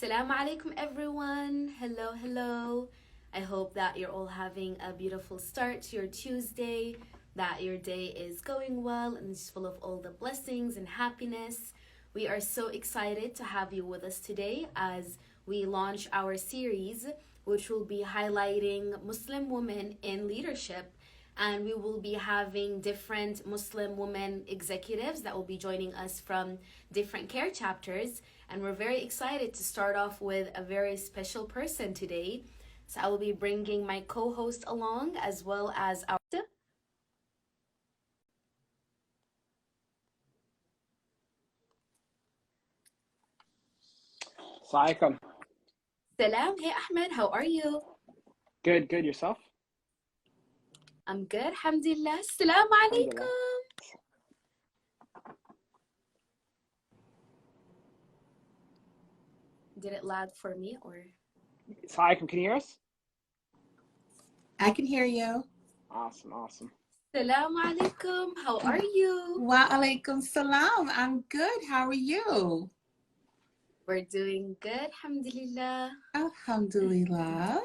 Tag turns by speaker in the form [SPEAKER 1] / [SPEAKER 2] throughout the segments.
[SPEAKER 1] Assalamu alaikum everyone. Hello, hello. I hope that you're all having a beautiful start to your Tuesday, that your day is going well and is full of all the blessings and happiness. We are so excited to have you with us today as we launch our series, which will be highlighting Muslim women in leadership. And we will be having different Muslim women executives that will be joining us from different CAIR chapters. And we're very excited to start off with a very special person today. So I will be bringing my co-host along as well as our...
[SPEAKER 2] Assalamualaikum.
[SPEAKER 1] Salam. Hey Ahmed, how are you?
[SPEAKER 2] Good, good. Yourself?
[SPEAKER 1] I'm good, alhamdulillah. Assalamu
[SPEAKER 2] Alhamdulillah.
[SPEAKER 1] alaikum. Did it lag for me or?
[SPEAKER 2] Assalamualaikum. Can you hear us?
[SPEAKER 3] I can hear you.
[SPEAKER 2] Awesome, awesome.
[SPEAKER 1] Assalamu alaikum. How are you?
[SPEAKER 3] Wa alaikum salam. I'm good. How are you?
[SPEAKER 1] We're doing good, alhamdulillah.
[SPEAKER 3] Alhamdulillah.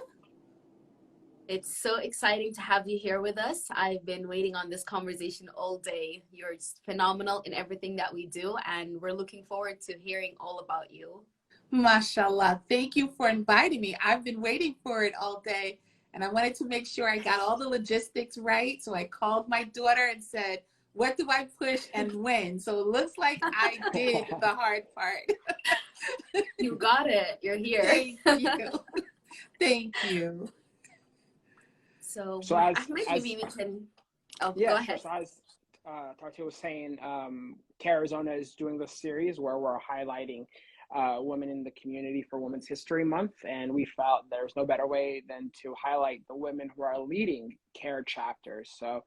[SPEAKER 1] It's so exciting to have you here with us. I've been waiting on this conversation all day. You're just phenomenal in everything that we do, and we're looking forward to hearing all about you.
[SPEAKER 3] MashaAllah. Thank you for inviting me. I've been waiting for it all day, and I wanted to make sure I got all the logistics right. So I called my daughter and said, what do I push and when? So it looks like I did the hard part.
[SPEAKER 1] You got it. You're here.
[SPEAKER 3] Thank you. Thank you.
[SPEAKER 1] So
[SPEAKER 2] as
[SPEAKER 1] maybe we can... Oh,
[SPEAKER 2] yeah,
[SPEAKER 1] go ahead.
[SPEAKER 2] So as Tartia was saying, CAIR-Arizona is doing this series where we're highlighting women in the community for Women's History Month, and we felt there's no better way than to highlight the women who are leading CAIR chapters. So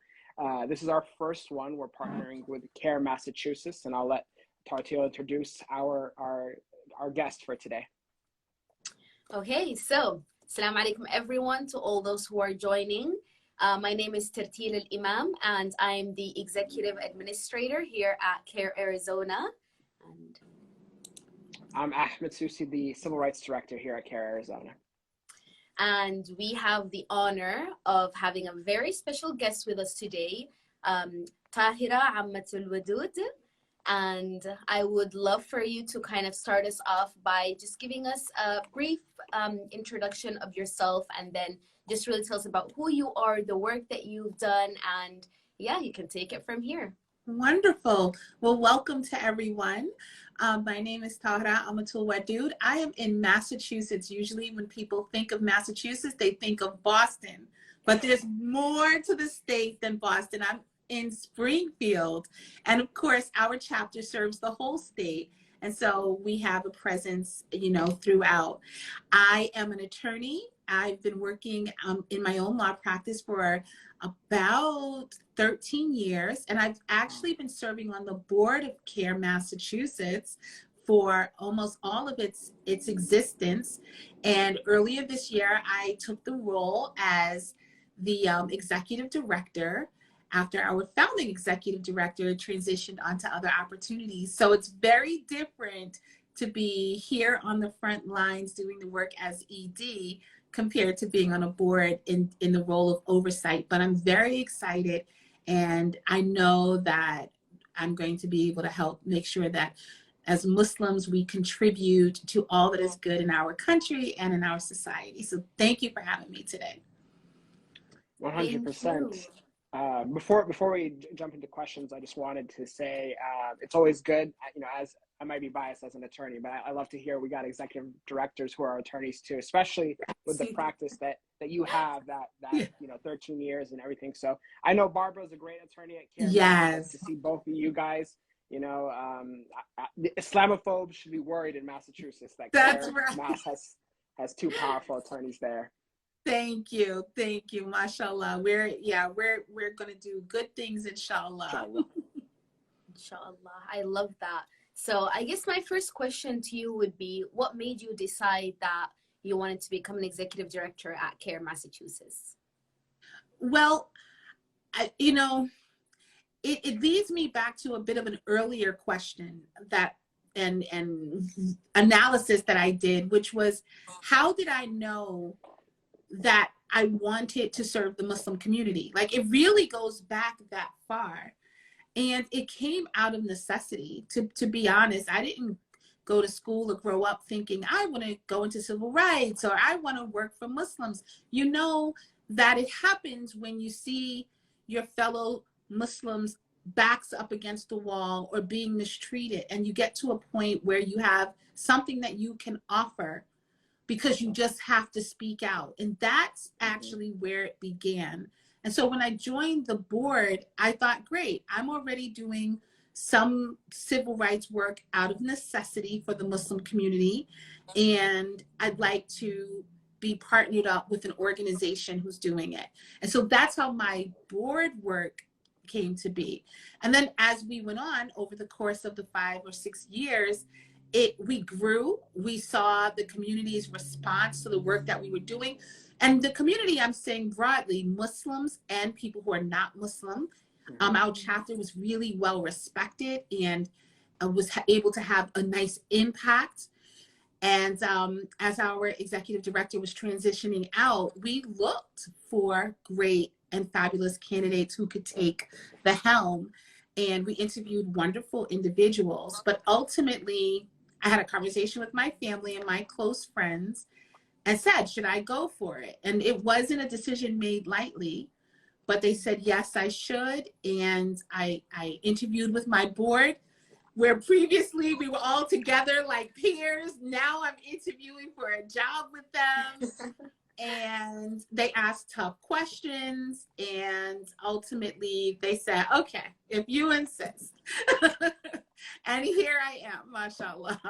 [SPEAKER 2] this is our first one. We're partnering with CAIR Massachusetts, and I'll let Tartia introduce our guest for today.
[SPEAKER 1] Okay, so Assalamu alaikum everyone, to all those who are joining. My name is Tartil Al-Imam, and I'm the Executive Administrator here at CAIR-Arizona. And
[SPEAKER 2] I'm Ahmed Susi, the Civil Rights Director here at CAIR-Arizona.
[SPEAKER 1] And we have the honor of having a very special guest with us today, Tahirah Amatul-Wadud. And I would love for you to kind of start us off by just giving us a brief introduction of yourself, and then just really tell us about who you are, the work that you've done, and yeah, you can take it from here.
[SPEAKER 3] Wonderful. Well, welcome to everyone. My name is Tahirah Amatul-Wadud. I am in Massachusetts. Usually when people think of Massachusetts, they think of Boston, but there's more to the state than Boston. I'm in Springfield, and of course our chapter serves the whole state, and so we have a presence, you know, throughout. I am an attorney. I've been working in my own law practice for about 13 years, and I've actually been serving on the board of CAIR Massachusetts for almost all of its existence. And earlier this year, I took the role as the executive director after our founding executive director transitioned onto other opportunities. So it's very different to be here on the front lines doing the work as ED compared to being on a board in the role of oversight. But I'm very excited, and I know that I'm going to be able to help make sure that as Muslims, we contribute to all that is good in our country and in our society. So thank you for having me today.
[SPEAKER 2] 100%. Before we jump into questions, I just wanted to say it's always good, you know, as I might be biased as an attorney, but I love to hear we got executive directors who are attorneys too, especially with the practice that you have, that you know, 13 years and everything. So I know Barbara's a great attorney at CAIR.
[SPEAKER 3] Yes.
[SPEAKER 2] To see both of you guys, you know, the Islamophobes should be worried in Massachusetts that
[SPEAKER 3] That's
[SPEAKER 2] CAIR
[SPEAKER 3] right.
[SPEAKER 2] Mass has two powerful attorneys there.
[SPEAKER 3] Thank you, mashallah. We're going to do good things, inshallah.
[SPEAKER 1] Inshallah. I love that. So I guess my first question to you would be, what made you decide that you wanted to become an executive director at CAIR Massachusetts?
[SPEAKER 3] Well, it leads me back to a bit of an earlier question that analysis that I did, which was, how did I know that I wanted to serve the Muslim community? Like, it really goes back that far. And it came out of necessity. To be honest, I didn't go to school or grow up thinking I want to go into civil rights or I want to work for Muslims. You know that it happens when you see your fellow Muslims backs up against the wall or being mistreated, and you get to a point where you have something that you can offer because you just have to speak out. And that's actually where it began. And so when I joined the board, I thought, great, I'm already doing some civil rights work out of necessity for the Muslim community. And I'd like to be partnered up with an organization who's doing it. And so that's how my board work came to be. And then as we went on over the course of the 5 or 6 years, we grew. We saw the community's response to the work that we were doing. And the community, I'm saying broadly, Muslims and people who are not Muslim, our chapter was really well respected and was able to have a nice impact. And as our executive director was transitioning out, we looked for great and fabulous candidates who could take the helm. And we interviewed wonderful individuals. But ultimately, I had a conversation with my family and my close friends and said, should I go for it? And it wasn't a decision made lightly, but they said, yes, I should. And I interviewed with my board, where previously we were all together like peers. Now I'm interviewing for a job with them. And they asked tough questions. And ultimately they said, okay, if you insist. And here I am, mashallah.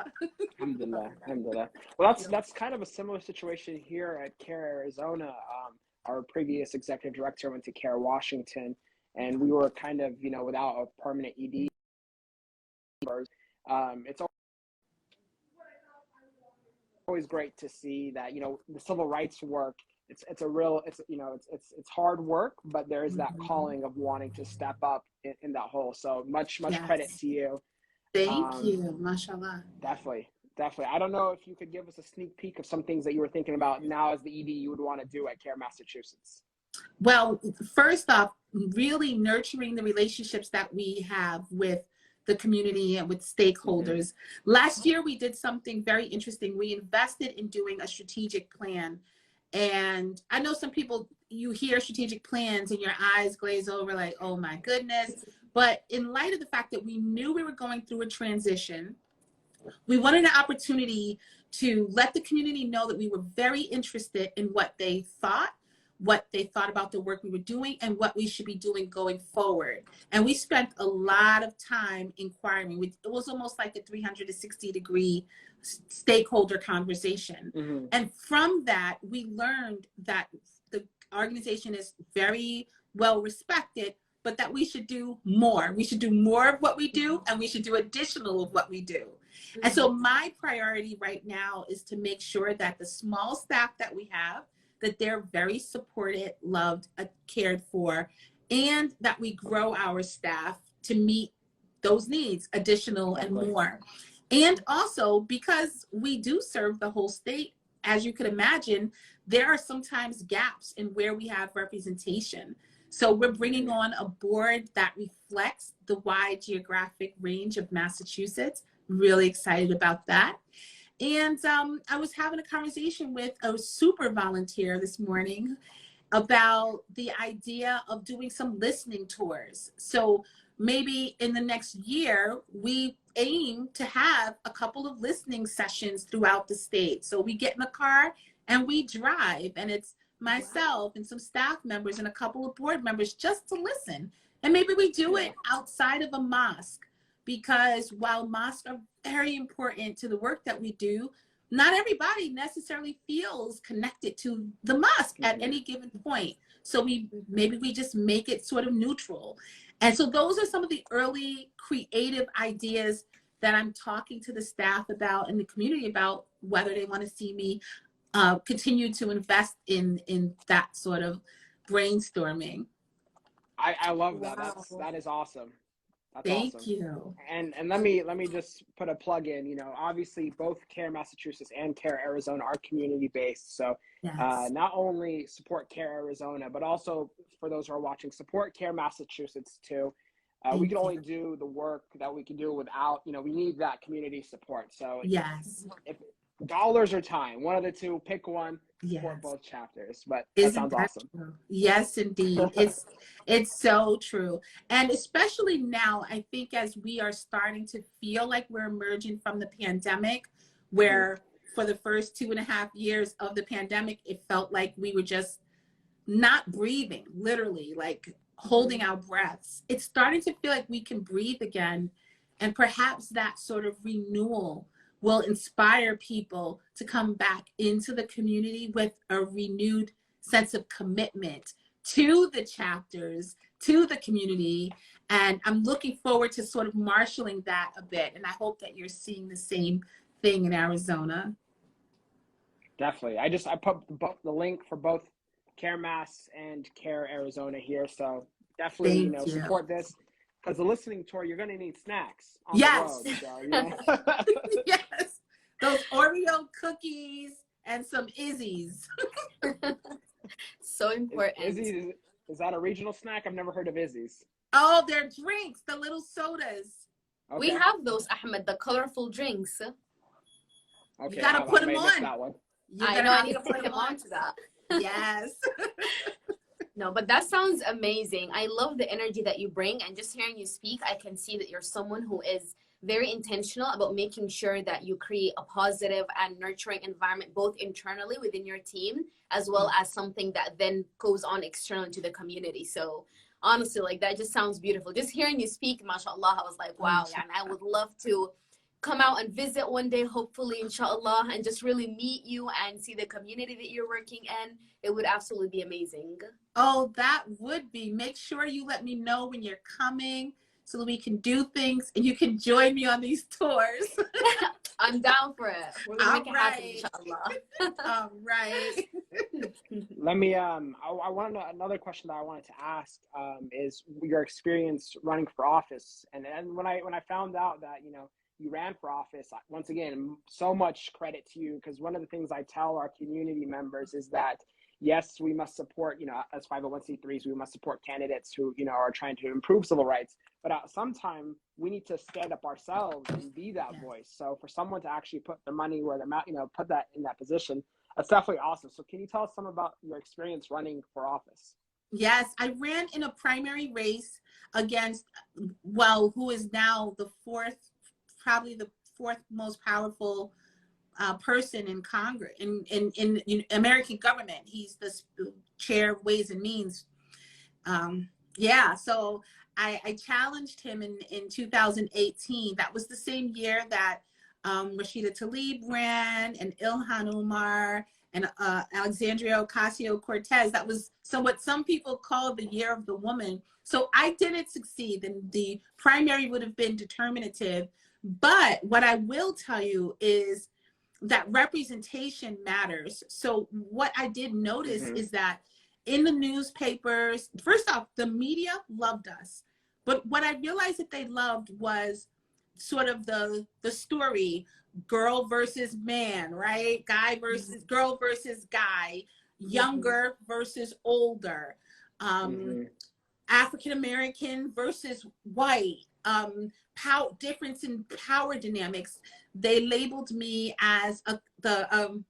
[SPEAKER 2] Alhamdulillah, alhamdulillah. Well, that's kind of a similar situation here at CAIR-Arizona. Our previous executive director went to CAIR Washington, and we were kind of, without a permanent ED. It's always great to see that, the civil rights work, it's hard work, but there is that calling of wanting to step up in that whole. So much
[SPEAKER 3] Yes.
[SPEAKER 2] credit to you.
[SPEAKER 3] Thank you, mashallah.
[SPEAKER 2] Definitely. I don't know if you could give us a sneak peek of some things that you were thinking about now as the ED you would want to do at CAIR Massachusetts.
[SPEAKER 3] Well, first off, really nurturing the relationships that we have with the community and with stakeholders. Last year, we did something very interesting. We invested in doing a strategic plan. And I know some people, you hear strategic plans and your eyes glaze over like, oh my goodness. But in light of the fact that we knew we were going through a transition, we wanted an opportunity to let the community know that we were very interested in what they thought about the work we were doing and what we should be doing going forward. And we spent a lot of time inquiring. It was almost like a 360-degree stakeholder conversation. And from that, we learned that the organization is very well respected, but that we should do more. We should do more of what we do, and we should do additional of what we do. And so my priority right now is to make sure that the small staff that we have, that they're very supported, loved, cared for, and that we grow our staff to meet those needs, additional and more. And also, because we do serve the whole state, as you could imagine, there are sometimes gaps in where we have representation. So we're bringing on a board that reflects the wide geographic range of Massachusetts. Really excited about that. And I was having a conversation with a super volunteer this morning about the idea of doing some listening tours. So maybe in the next year, we aim to have a couple of listening sessions throughout the state. So we get in the car and we drive, and it's myself and some staff members and a couple of board members just to listen. And maybe we do it outside of a mosque, because while mosques are very important to the work that we do, not everybody necessarily feels connected to the mosque at any given point. So maybe we just make it sort of neutral. And so those are some of the early creative ideas that I'm talking to the staff about and the community about, whether they want to see me continue to invest in that sort of brainstorming.
[SPEAKER 2] I love that. That is awesome. That's
[SPEAKER 3] Thank
[SPEAKER 2] awesome.
[SPEAKER 3] you.
[SPEAKER 2] And let me just put a plug in. You know, obviously both CAIR Massachusetts and CAIR Arizona are community based. So
[SPEAKER 3] Yes.
[SPEAKER 2] not only support CAIR Arizona, but also for those who are watching, support CAIR Massachusetts too. We
[SPEAKER 3] Thank
[SPEAKER 2] can
[SPEAKER 3] you.
[SPEAKER 2] only do the work that we can do without, you know, we need that community support. So
[SPEAKER 3] Yes.
[SPEAKER 2] if dollars or time, one of the two, pick one, support
[SPEAKER 3] Yes.
[SPEAKER 2] both chapters. But that
[SPEAKER 3] Isn't
[SPEAKER 2] sounds
[SPEAKER 3] that
[SPEAKER 2] awesome.
[SPEAKER 3] true? Yes, indeed. It's so true. And especially now, I think as we are starting to feel like we're emerging from the pandemic,
[SPEAKER 2] Mhm.
[SPEAKER 3] where for the first 2.5 years of the pandemic, it felt like we were just not breathing, literally, like holding our breaths. It's starting to feel like we can breathe again. And perhaps that sort of renewal will inspire people to come back into the community with a renewed sense of commitment to the chapters, to the community. And I'm looking forward to sort of marshaling that a bit. And I hope that you're seeing the same thing in Arizona.
[SPEAKER 2] Definitely. I put the link for both CAIR Mass and CAIR Arizona here. So definitely, you
[SPEAKER 3] Thank
[SPEAKER 2] know,
[SPEAKER 3] you.
[SPEAKER 2] support this because the listening tour, you're going to need snacks on the
[SPEAKER 3] Yes.
[SPEAKER 2] road. So, you know.
[SPEAKER 3] Yes. Those Oreo cookies and some Izzy's.
[SPEAKER 1] So important.
[SPEAKER 2] Is that a regional snack? I've never heard of Izzy's.
[SPEAKER 3] Oh, they're drinks, the little sodas.
[SPEAKER 1] We
[SPEAKER 2] Okay.
[SPEAKER 1] have those, Ahmed, the colorful drinks.
[SPEAKER 3] You
[SPEAKER 2] Okay.
[SPEAKER 3] gotta put
[SPEAKER 2] I
[SPEAKER 3] them
[SPEAKER 2] may miss
[SPEAKER 3] on.
[SPEAKER 2] that one.
[SPEAKER 3] You're
[SPEAKER 1] I
[SPEAKER 3] gonna
[SPEAKER 1] know I
[SPEAKER 3] have
[SPEAKER 1] need
[SPEAKER 3] to
[SPEAKER 1] to put
[SPEAKER 3] put
[SPEAKER 1] him
[SPEAKER 3] them on.
[SPEAKER 1] on to that.
[SPEAKER 3] Yes.
[SPEAKER 1] No, but that sounds amazing. I love the energy that you bring. And just hearing you speak, I can see that you're someone who is very intentional about making sure that you create a positive and nurturing environment, both internally within your team, as well as something that then goes on externally to the community. So honestly, like that just sounds beautiful. Just hearing you speak, mashallah, I was like, wow, yeah, and I would love to come out and visit one day, hopefully, inshallah, and just really meet you and see the community that you're working in. It would absolutely be amazing.
[SPEAKER 3] Oh, that would be. Make sure you let me know when you're coming so that we can do things and you can join me on these tours.
[SPEAKER 1] I'm down for it. We're gonna make it happen,
[SPEAKER 3] Right.
[SPEAKER 1] inshallah.
[SPEAKER 3] All right.
[SPEAKER 2] Let me I want another question that I wanted to ask is your experience running for office. And when I found out that, you know, you ran for office, once again, so much credit to you, because one of the things I tell our community members is that yes, we must support, you know, as 501c3s, we must support candidates who, you know, are trying to improve civil rights, but at some time we need to stand up ourselves and be that voice. So for someone to actually put their money where their mouth, you know, put that in that position, that's definitely awesome. So can you tell us some about your experience running for office?
[SPEAKER 3] Yes, I ran in a primary race against, well, who is now the fourth, probably the fourth most powerful person in Congress, in American government. He's the chair of Ways and Means. Yeah, so I challenged him in 2018. That was the same year that Rashida Tlaib ran, and Ilhan Omar, and Alexandria Ocasio-Cortez. That was what some people call the year of the woman. So I didn't succeed, and the primary would have been determinative. But what I will tell you is that representation matters. So what I did notice
[SPEAKER 2] Mm-hmm.
[SPEAKER 3] is that in the newspapers, first off, the media loved us. But what I realized that they loved was sort of the story, girl versus man, right? Guy versus girl versus guy, younger versus older,
[SPEAKER 2] Mm-hmm.
[SPEAKER 3] African American versus white, difference in power dynamics. They labeled me as the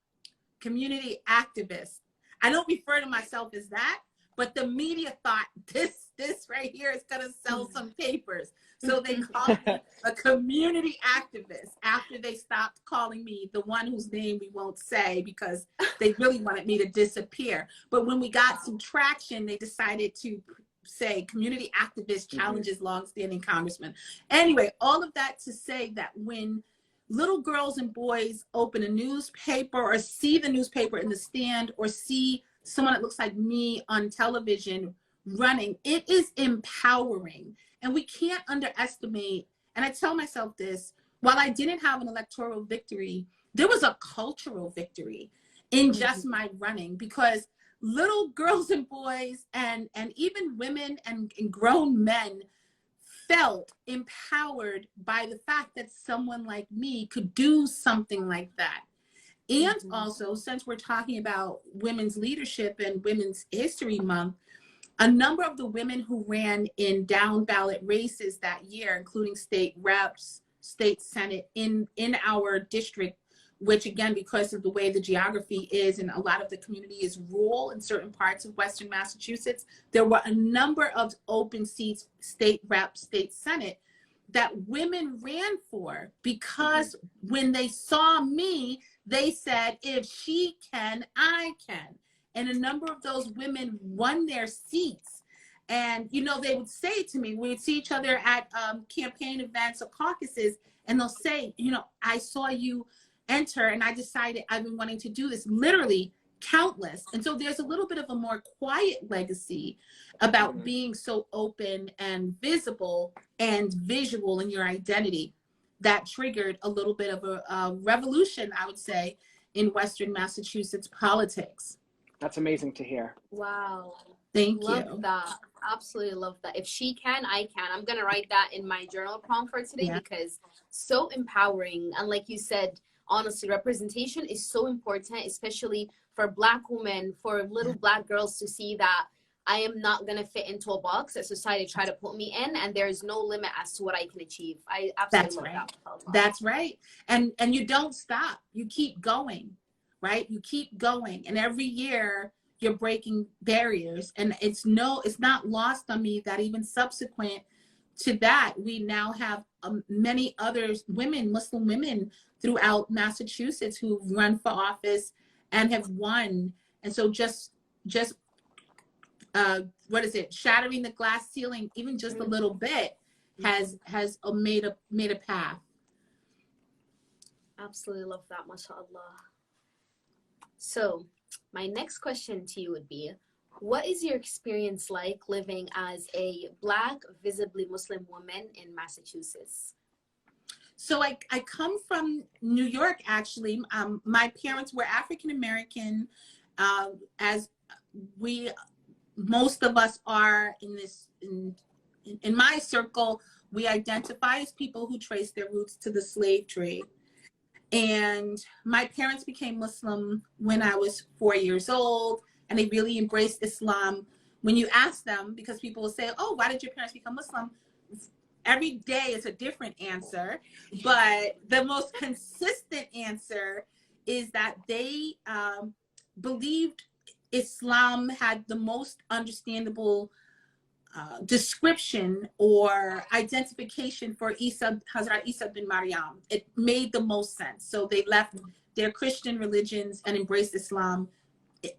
[SPEAKER 3] community activist. I don't refer to myself as that, but the media thought this right here is going to sell some papers. So they called me a community activist after they stopped calling me the one whose name we won't say because they really wanted me to disappear. But when we got some traction, they decided to say community activist challenges longstanding congressman. Anyway, all of that to say that when little girls and boys open a newspaper or see the newspaper in the stand or see someone that looks like me on television running, it is empowering. And we can't underestimate, and I tell myself this, while I didn't have an electoral victory, there was a cultural victory in just my running, because little girls and boys and even women and grown men felt empowered by the fact that someone like me could do something like that. And also, since we're talking about women's leadership and Women's History Month, a number of the women who ran in down ballot races that year, including state reps, state senate in our district, which again, because of the way the geography is and a lot of the community is rural in certain parts of Western Massachusetts, there were a number of open seats, state rep, state senate, that women ran for because when they saw me, they said, if she can, I can. And a number of those women won their seats. And, you know, they would say to me, we'd see each other at campaign events or caucuses, and they'll say, you know, I saw you enter and I decided I've been wanting to do this, literally countless. And so there's a little bit of a more quiet legacy about being so open and visible and visual in your identity that triggered a little bit of a revolution, I would say, in Western Massachusetts politics.
[SPEAKER 2] That's amazing to hear.
[SPEAKER 1] Wow.
[SPEAKER 3] Thank you.
[SPEAKER 1] Love that. Absolutely love that. If she can, I can. I'm going to write that in my journal prompt for today because so empowering. And like you said, honestly, representation is so important, especially for Black women, for little Black girls to see that I am not going to fit into a box that society tried to put me in, and there's no limit as to what I can achieve. I absolutely love that.
[SPEAKER 3] That's right. And you don't stop. You keep going, right? You keep going. And every year you're breaking barriers. And it's not lost on me that even subsequent to that, we now have many others, women, Muslim women throughout Massachusetts who've run for office and have won. And so just what is it? Shattering the glass ceiling, even just a little bit, has made a path.
[SPEAKER 1] Absolutely love that, mashallah. So my next question to you would be, what is your experience like living as a Black, visibly Muslim woman in Massachusetts?
[SPEAKER 3] So I come from New York, actually. My parents were African-American, as most of us are in my circle. We identify as people who trace their roots to the slave trade. And my parents became Muslim when I was 4 years old, and they really embraced Islam. When you ask them, because people will say, oh, why did your parents become Muslim? Every day is a different answer, but the most consistent answer is that they believed Islam had the most understandable description or identification for Hazrat Isa bin Maryam. It made the most sense. So they left their Christian religions and embraced Islam,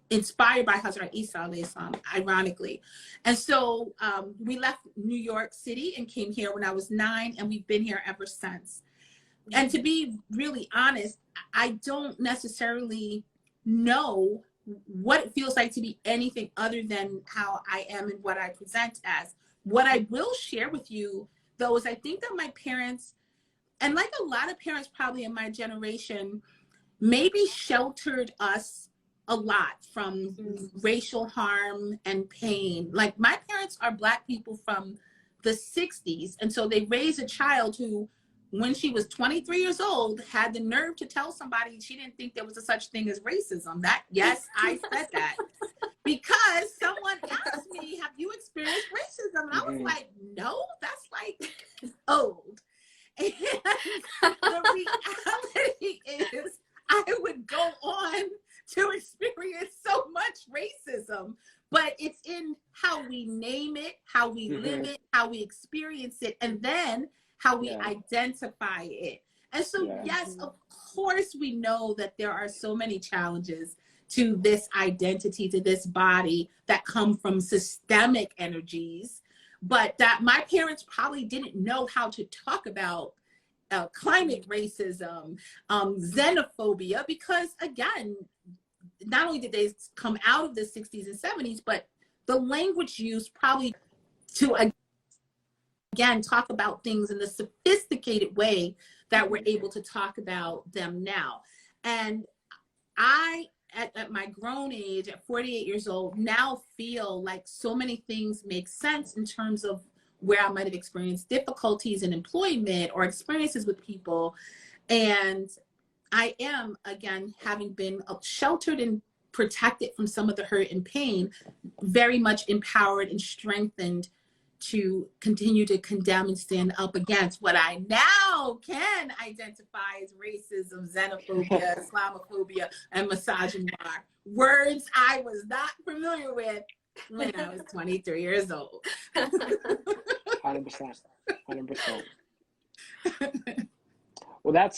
[SPEAKER 3] inspired by Hazrat Isa alayhi salam, ironically. And so we left New York City and came here when I was 9, and we've been here ever since. And to be really honest, I don't necessarily know what it feels like to be anything other than how I am and what I present as. What I will share with you, though, is I think that my parents, and like a lot of parents probably in my generation, maybe sheltered us a lot from racial harm and pain. Like, my parents are Black people from the 60s, and so they raised a child who, when she was 23 years old, had the nerve to tell somebody she didn't think there was a such thing as racism. That, yes, I said that. Because someone asked me, have you experienced racism? And I was like, no, that's like old. And the reality is I would go on to experience so much racism, but it's in how we name it, how we live it, how we experience it, and then how we identify it. And so, yes, of course, we know that there are so many challenges to this identity, to this body, that come from systemic energies, but that my parents probably didn't know how to talk about climate racism, xenophobia, because again, not only did they come out of the 60s and 70s, but the language used probably to again talk about things in the sophisticated way that we're able to talk about them now. And I, at my grown age, at 48 years old, now feel like so many things make sense in terms of where I might have experienced difficulties in employment or experiences with people. And I am, again, having been sheltered and protected from some of the hurt and pain, very much empowered and strengthened to continue to condemn and stand up against what I now can identify as racism, xenophobia, Islamophobia, and misogyny. Words I was not familiar with when I was 23 years old.
[SPEAKER 2] 100%. 100%. Well,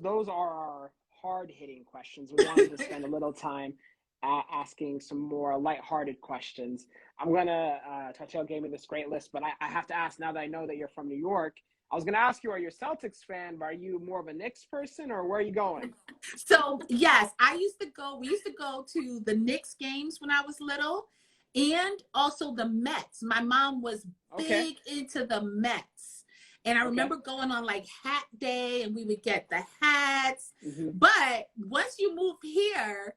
[SPEAKER 2] those are our hard-hitting questions. We wanted to spend a little time asking some more lighthearted questions. I'm gonna, Tatiana gave me this great list, but I have to ask, now that I know that you're from New York, I was gonna ask you, are you a Celtics fan, but are you more of a Knicks person, or where are you going?
[SPEAKER 3] So yes, we used to go to the Knicks games when I was little, and also the Mets. My mom was big into the Mets. And I remember going on like hat day and we would get the hats. But once you move here,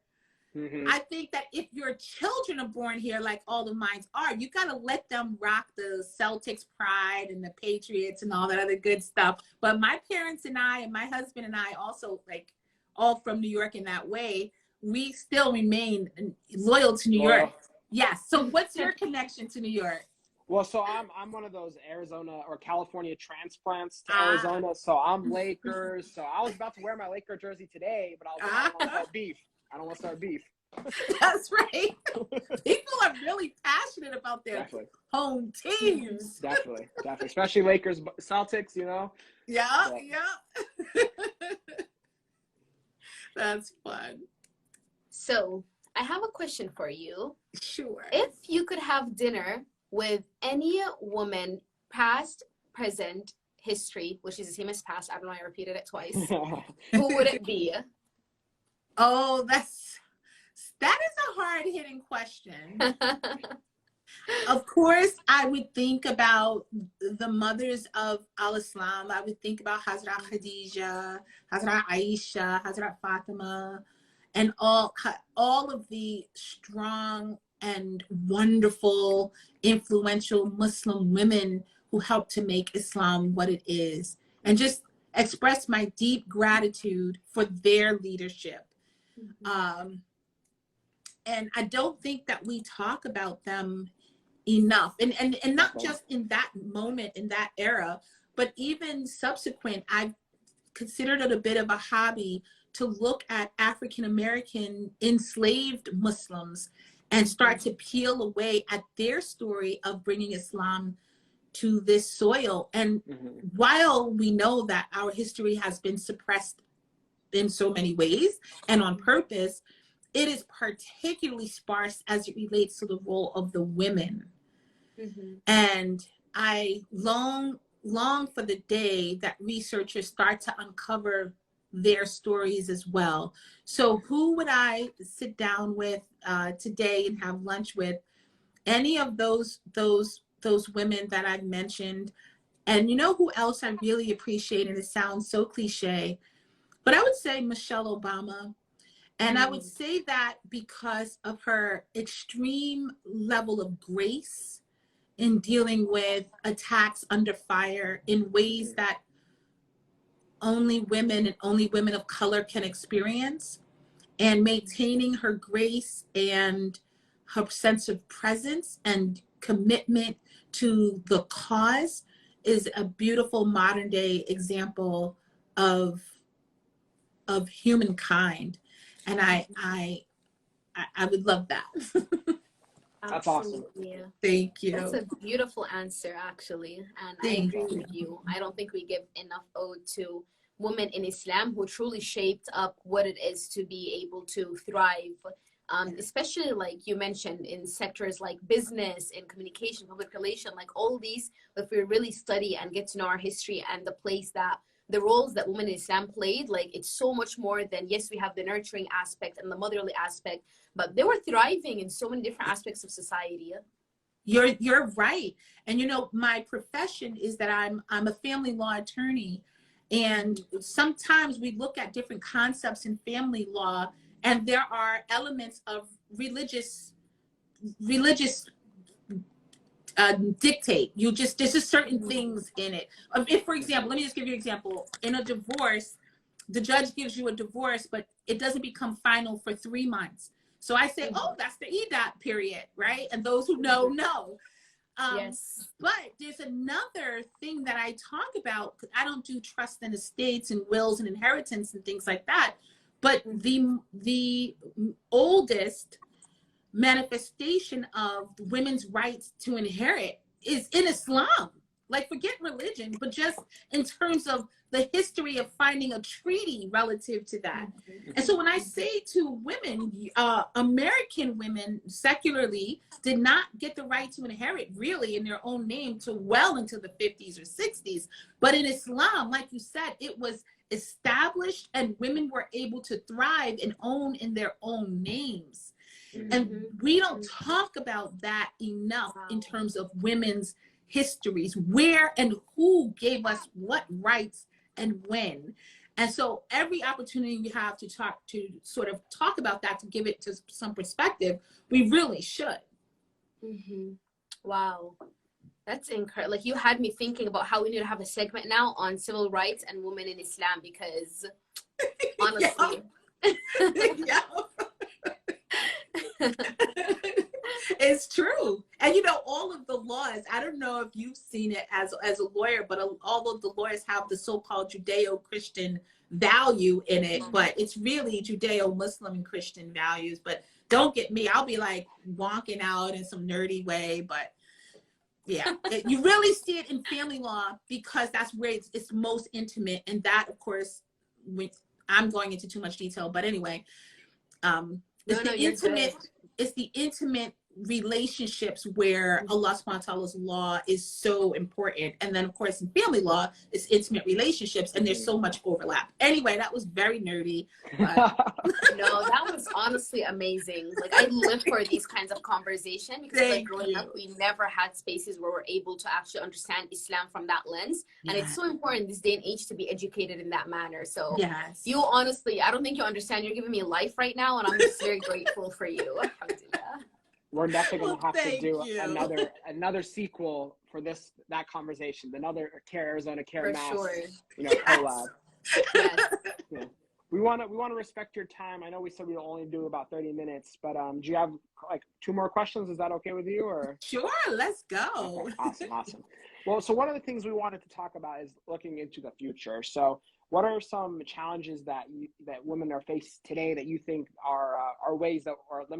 [SPEAKER 3] I think that if your children are born here, like all of mine are, you got to let them rock the Celtics pride and the Patriots and all that other good stuff. But my parents and I, and my husband and I, also, like, all from New York in that way, we still remain loyal to New York. Yes. So what's your connection to New York?
[SPEAKER 2] Well, so I'm one of those Arizona or California transplants to Arizona. So I'm Lakers. So I was about to wear my Laker jersey today, but I was like, I don't want to start beef. I don't want to start beef.
[SPEAKER 3] That's right. People are really passionate about their home teams.
[SPEAKER 2] Definitely. Especially Lakers, Celtics, you know?
[SPEAKER 3] Yeah. That's fun.
[SPEAKER 1] So I have a question for you.
[SPEAKER 3] Sure.
[SPEAKER 1] If you could have dinner with any woman, past, present, history, which is the same as past, I don't know, I repeated it twice, who would it be?
[SPEAKER 3] Oh, that is a hard-hitting question. Of course, I would think about the mothers of al-Islam. I would think about Hazrat Khadija, Hazrat Aisha, Hazrat Fatima, and all of the strong and wonderful, influential Muslim women who helped to make Islam what it is, and just express my deep gratitude for their leadership. And I don't think that we talk about them enough, and not just in that moment, in that era, but even subsequent. I've considered it a bit of a hobby to look at African American enslaved Muslims and start to peel away at their story of bringing Islam to this soil. And while we know that our history has been suppressed in so many ways and on purpose, it is particularly sparse as it relates to the role of the women. And I long for the day that researchers start to uncover their stories as well. So who would I sit down with today and have lunch with? Any of those women that I've mentioned. And you know who else I really appreciate, and it sounds so cliche, but I would say Michelle Obama. And I would say that because of her extreme level of grace in dealing with attacks under fire in ways that only women and only women of color can experience, and maintaining her grace and her sense of presence and commitment to the cause is a beautiful modern day example of humankind. And I would love that.
[SPEAKER 2] That's awesome.
[SPEAKER 3] Thank you.
[SPEAKER 1] That's a beautiful answer, actually. And I agree with you. I don't think we give enough ode to women in Islam who truly shaped up what it is to be able to thrive, especially like you mentioned in sectors like business and communication, public relation, like all these. If we really study and get to know our history and the roles that women in Islam played, like it's so much more than, yes, we have the nurturing aspect and the motherly aspect, but they were thriving in so many different aspects of society.
[SPEAKER 3] You're right. And you know, my profession is that I'm a family law attorney, and sometimes we look at different concepts in family law, and there are elements of religious dictate. There's just certain things in it. If, for example, let me just give you an example. In a divorce, the judge gives you a divorce, but it doesn't become final for 3 months. So I say, oh, that's the EDOT period, right? And those who know.
[SPEAKER 1] Yes.
[SPEAKER 3] But there's another thing that I talk about. I don't do trust and estates and wills and inheritance and things like that. But the oldest manifestation of women's rights to inherit is in Islam. Like, forget religion, but just in terms of the history of finding a treaty relative to that. And so when I say to women, American women secularly did not get the right to inherit really in their own name till well into the 50s or 60s. But in Islam, like you said, it was established and women were able to thrive and own in their own names. And we don't talk about that enough in terms of women's histories, where and who gave us what rights and when. And so every opportunity we have to sort of talk about that, to give it to some perspective, we really should.
[SPEAKER 1] Wow. That's incredible. Like, you had me thinking about how we need to have a segment now on civil rights and women in Islam, because honestly.
[SPEAKER 3] It's true. And all of the laws, I don't know if you've seen it as a lawyer, but all of the lawyers have the so-called Judeo-Christian value in it, but it's really Judeo-Muslim and Christian values. But don't get me, I'll be like wonking out in some nerdy way, but yeah, you really see it in family law, because that's where it's most intimate. And that, of course, I'm going into too much detail, but anyway, it's the intimate relationships where Allah subhanahu wa ta'ala's law is so important. And then, of course, in family law, it's intimate relationships, and there's so much overlap. Anyway, that was very nerdy. But...
[SPEAKER 1] No, that was honestly amazing. Like, I live for these kinds of conversation, because like growing up, we never had spaces where we're able to actually understand Islam from that lens. And it's so important this day and age to be educated in that manner. So you honestly, I don't think you understand. You're giving me life right now, and I'm just very grateful for you. Alhamdulillah.
[SPEAKER 2] We're definitely going to have to do another sequel for that conversation, another Arizona CAIR-MA, collab.
[SPEAKER 1] Yes.
[SPEAKER 2] We want to respect your time. I know we said we'll only do about 30 minutes, but do you have like 2 more questions? Is that okay with you? Or
[SPEAKER 3] sure, let's go.
[SPEAKER 2] Okay, awesome. Well, so one of the things we wanted to talk about is looking into the future. So what are some challenges that women are faced today that you think are ways that, or I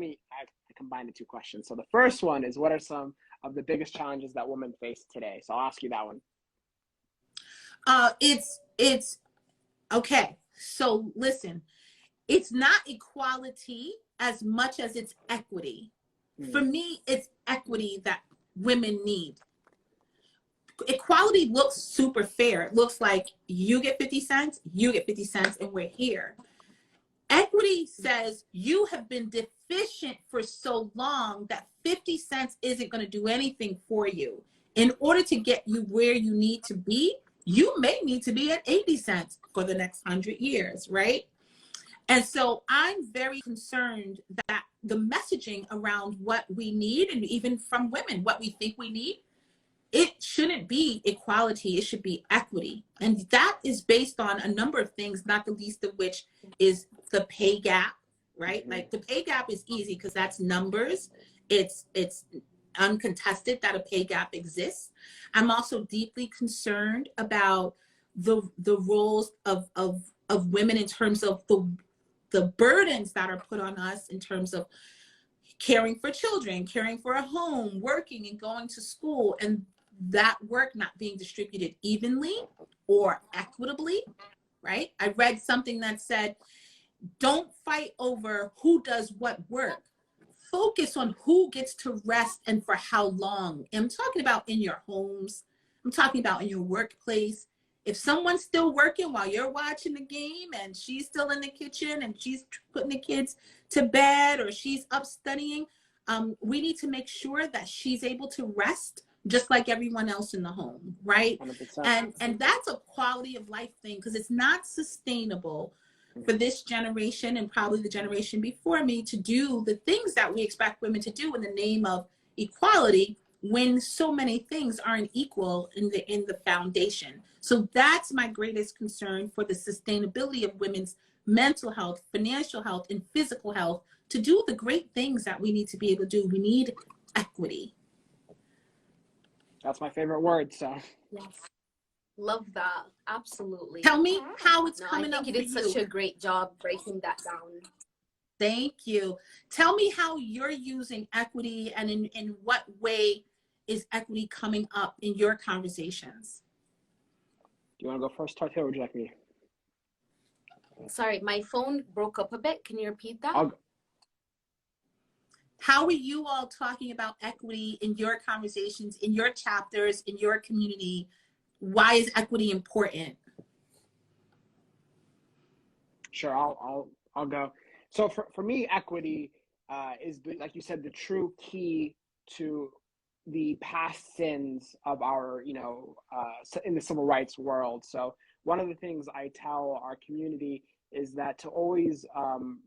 [SPEAKER 2] combined the 2 questions. So the first one is, what are some of the biggest challenges that women face today? So I'll ask you that one.
[SPEAKER 3] It's okay. So listen, it's not equality as much as it's equity. For me, it's equity that women need. Equality looks super fair. It looks like you get 50 cents, you get 50 cents, and we're here. Equity says you have been deficient for so long that 50 cents isn't going to do anything for you. In order to get you where you need to be, you may need to be at 80 cents for the next 100 years, right? And so I'm very concerned that the messaging around what we need, and even from women, what we think we need, it shouldn't be equality, it should be equity. And that is based on a number of things, not the least of which is the pay gap, right? Like, the pay gap is easy because that's numbers. It's uncontested that a pay gap exists. I'm also deeply concerned about the roles of women in terms of the burdens that are put on us in terms of caring for children, caring for a home, working and going to school, and that work not being distributed evenly or equitably, right? I read something that said, don't fight over who does what work. Focus on who gets to rest and for how long. And I'm talking about in your homes. I'm talking about in your workplace. If someone's still working while you're watching the game and she's still in the kitchen and she's putting the kids to bed or she's up studying, we need to make sure that she's able to rest just like everyone else in the home, right? 100%. And that's a quality of life thing, because it's not sustainable for this generation and probably the generation before me to do the things that we expect women to do in the name of equality when so many things aren't equal in the foundation. So that's my greatest concern for the sustainability of women's mental health, financial health, and physical health. To do the great things that we need to be able to do, we need equity.
[SPEAKER 2] That's my favorite word. So
[SPEAKER 1] Yes. Love that. Absolutely.
[SPEAKER 3] Tell me how it's
[SPEAKER 1] No,
[SPEAKER 3] coming
[SPEAKER 1] I
[SPEAKER 3] up
[SPEAKER 1] think
[SPEAKER 3] for
[SPEAKER 1] you did
[SPEAKER 3] you.
[SPEAKER 1] such a great job breaking that down.
[SPEAKER 3] Thank you. Tell me how you're using equity, and in what way is equity coming up in your conversations?
[SPEAKER 2] do you want to go first, Tahirah, or would you like me?
[SPEAKER 1] Sorry, my phone broke up a bit. Can you repeat that?
[SPEAKER 3] How are you all talking about equity in your conversations, in your chapters, in your community? Why is equity important?
[SPEAKER 2] Sure, I'll go. So for me, equity is, like you said, the true key to the past sins of our, in the civil rights world. So one of the things I tell our community is that to always,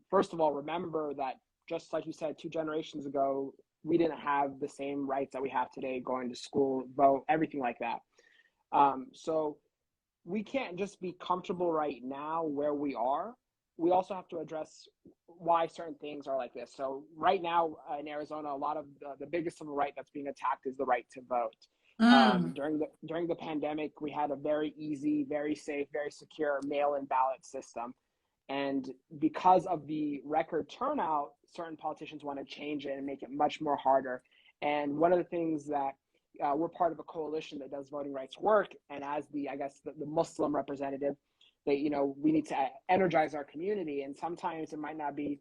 [SPEAKER 2] first of all, remember that just like you said, 2 generations ago, we didn't have the same rights that we have today, going to school, vote, everything like that. So we can't just be comfortable right now where we are. We also have to address why certain things are like this. So right now in Arizona, a lot of the biggest civil right that's being attacked is the right to vote. During the pandemic, we had a very easy, very safe, very secure mail-in ballot system. And because of the record turnout, certain politicians want to change it and make it much more harder. And one of the things that we're part of a coalition that does voting rights work, and as the Muslim representative, we need to energize our community. And sometimes it might not be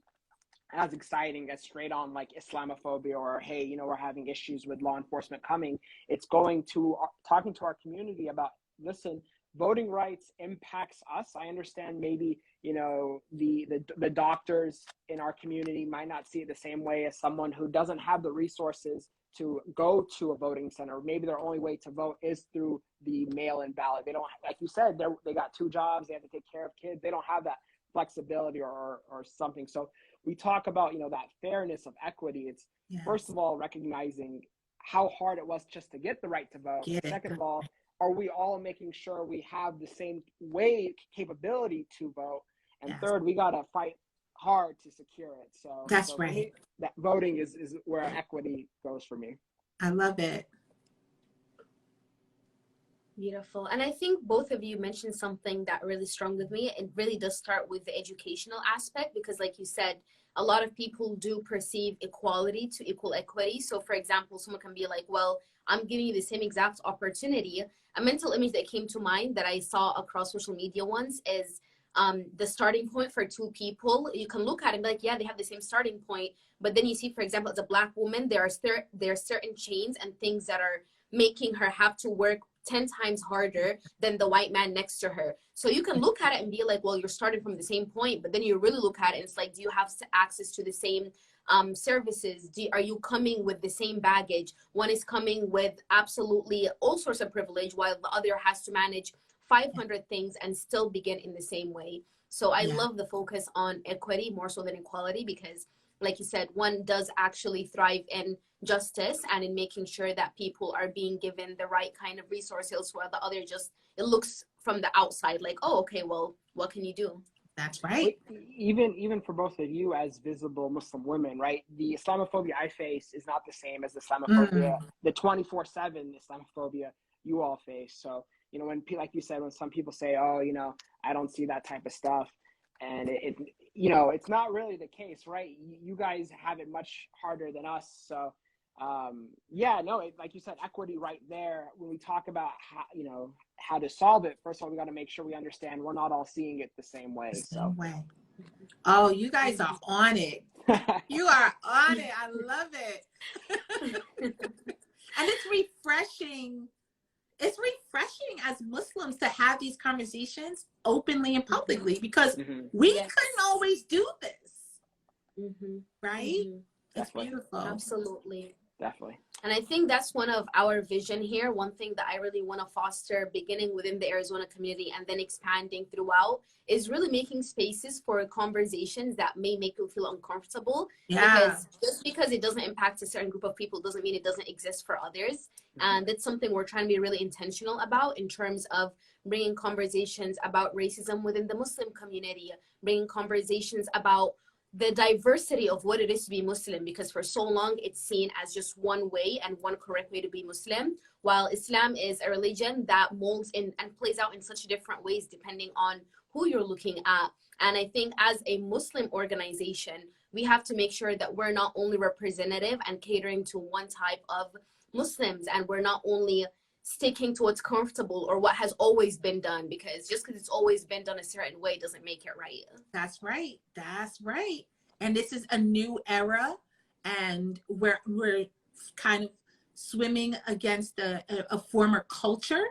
[SPEAKER 2] as exciting as straight on like Islamophobia or, hey, we're having issues with law enforcement coming. It's going to talking to our community about, listen, voting rights impacts us. I understand maybe, the doctors in our community might not see it the same way as someone who doesn't have the resources to go to a voting center. Maybe their only way to vote is through the mail-in ballot. They don't, like you said, they got 2 jobs, they have to take care of kids. They don't have that flexibility or something. So we talk about, that fairness of equity. It's first of all, recognizing how hard it was just to get the right to vote. Second of all, are we all making sure we have the same capability to vote? And third, we got to fight hard to secure it. So
[SPEAKER 3] that's
[SPEAKER 2] so
[SPEAKER 3] right.
[SPEAKER 2] For me, that voting is where equity goes for me.
[SPEAKER 3] I love it.
[SPEAKER 1] Beautiful. And I think both of you mentioned something that really strong with me. It really does start with the educational aspect, because like you said, a lot of people do perceive equality to equal equity. So for example, someone can be like, well, I'm giving you the same exact opportunity. A mental image that came to mind that I saw across social media once is the starting point for 2 people. You can look at it and be like, yeah, they have the same starting point. But then you see, for example, as a Black woman, there are certain chains and things that are making her have to work 10 times harder than the white man next to her. So you can look at it and be like, well, you're starting from the same point. But then you really look at it and it's like, do you have access to the same services? Are you coming with the same baggage? One is coming with absolutely all sorts of privilege, while the other has to manage 500 things and still begin in the same way. So I love the focus on equity more so than equality, because like you said, one does actually thrive in justice and in making sure that people are being given the right kind of resources, while the other just, it looks from the outside like, oh, okay, well, what can you do?
[SPEAKER 3] That's right.
[SPEAKER 2] Even for both of you as visible Muslim women, right? The Islamophobia I face is not the same as the Islamophobia, the 24/7 Islamophobia you all face. So, when, like you said, when some people say, oh, I don't see that type of stuff, and it's not really the case, right? You guys have it much harder than us. So, like you said, equity right there. When we talk about how to solve it, first of all, we got to make sure we understand we're not all seeing it the same way.
[SPEAKER 3] Oh, you guys are on it. You are on it. I love it. And it's refreshing. It's refreshing as Muslims to have these conversations openly and publicly, because we couldn't always do this. Right? It's beautiful.
[SPEAKER 1] Absolutely.
[SPEAKER 2] Definitely.
[SPEAKER 1] And I think that's one of our vision here. One thing that I really want to foster, beginning within the Arizona community and then expanding throughout, is really making spaces for conversations that may make you feel uncomfortable.
[SPEAKER 3] Yeah.
[SPEAKER 1] Because just because it doesn't impact a certain group of people doesn't mean it doesn't exist for others. And that's something we're trying to be really intentional about in terms of bringing conversations about racism within the Muslim community, bringing conversations about the diversity of what it is to be Muslim, because for so long it's seen as just one way and one correct way to be Muslim, while Islam is a religion that molds in and plays out in such different ways depending on who you're looking at. And I think as a Muslim organization, we have to make sure that we're not only representative and catering to one type of Muslims, and we're not only sticking to what's comfortable or what has always been done, because just because it's always been done a certain way doesn't make it right.
[SPEAKER 3] That's right. That's right. And this is a new era, and we're kind of swimming against a former culture,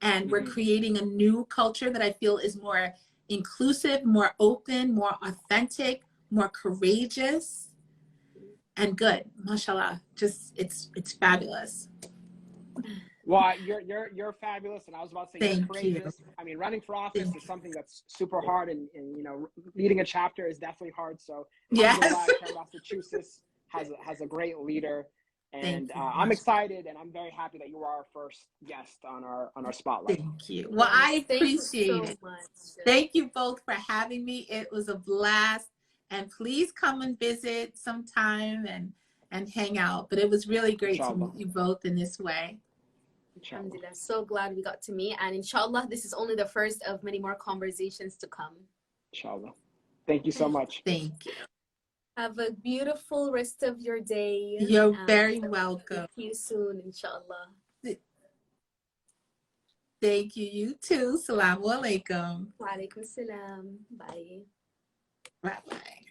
[SPEAKER 3] and we're creating a new culture that I feel is more inclusive, more open, more authentic, more courageous, and good. Mashallah. Just it's fabulous.
[SPEAKER 2] Well, you're fabulous, and I was about to say you're
[SPEAKER 3] Thank you.
[SPEAKER 2] courageous. I mean, running for office is something that's super hard, and you know, leading a chapter is definitely hard. So,
[SPEAKER 3] yes,
[SPEAKER 2] Massachusetts has a great leader, and
[SPEAKER 3] you.
[SPEAKER 2] I'm excited, and I'm very happy that you are our first guest on our spotlight.
[SPEAKER 3] Thank you. Well, I appreciate it.
[SPEAKER 1] Much.
[SPEAKER 3] Thank you both for having me. It was a blast, and please come and visit sometime and hang out. But it was really great to meet you both in this way.
[SPEAKER 1] Alhamdulillah, so glad we got to meet, and inshallah this is only the first of many more conversations to come.
[SPEAKER 2] Inshallah. Thank you so much.
[SPEAKER 3] Thank you.
[SPEAKER 1] Have a beautiful rest of your day.
[SPEAKER 3] You're very welcome.
[SPEAKER 1] See you soon, inshallah.
[SPEAKER 3] Thank you. You too. Assalamu alaikum.
[SPEAKER 1] Wa alaikum salam. Bye.
[SPEAKER 3] Bye bye.